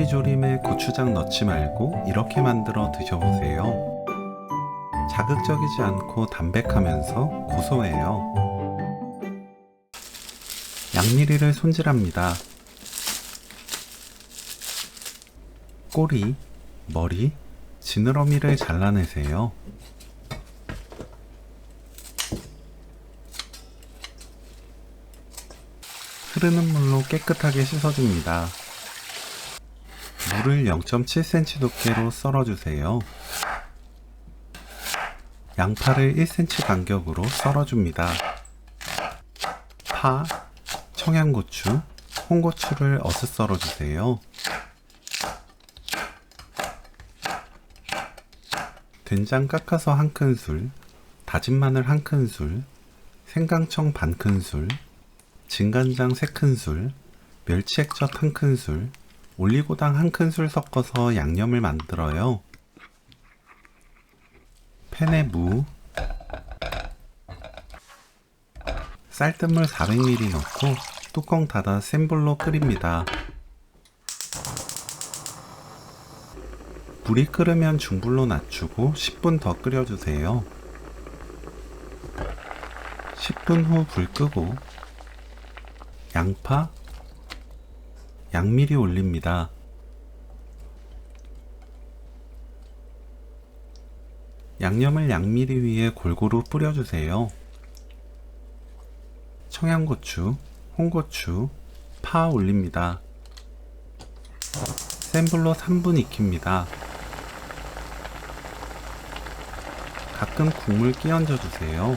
양미리 조림에 고추장 넣지 말고 이렇게 만들어 드셔보세요. 자극적이지 않고 담백하면서 고소해요. 양미리를 손질합니다. 꼬리, 머리, 지느러미를 잘라내세요. 흐르는 물로 깨끗하게 씻어줍니다. 물을 0.7cm 두께로 썰어주세요. 양파를 1cm 간격으로 썰어줍니다. 파, 청양고추, 홍고추를 어슷 썰어주세요. 된장 깎아서 1큰술, 다진 마늘 1큰술, 생강청 반큰술, 진간장 3큰술, 멸치액젓 1큰술, 올리고당 1큰술 섞어서 양념을 만들어요. 팬에 무, 쌀뜨물 400ml 넣고 뚜껑 닫아 센 불로 끓입니다. 물이 끓으면 중불로 낮추고 10분 더 끓여주세요. 10분 후 불 끄고 양파, 양미리 올립니다. 양념을 양미리 위에 골고루 뿌려주세요. 청양고추, 홍고추, 파 올립니다. 센 불로 3분 익힙니다. 가끔 국물 끼얹어 주세요.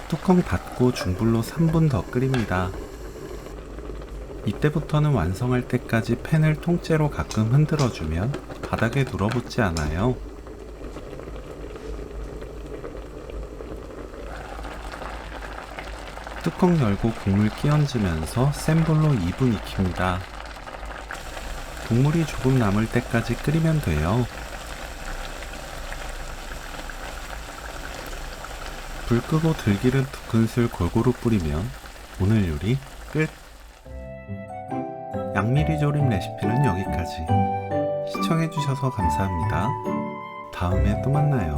뚜껑 닫고 중불로 3분 더 끓입니다. 이때부터는 완성할 때까지 팬을 통째로 가끔 흔들어주면 바닥에 눌어붙지 않아요. 뚜껑 열고 국물 끼얹으면서 센 불로 2분 익힙니다. 국물이 조금 남을 때까지 끓이면 돼요. 불 끄고 들기름 2큰술 골고루 뿌리면 오늘 요리 끝! 양미리 조림 레시피는 여기까지. 시청해주셔서 감사합니다. 다음에 또 만나요.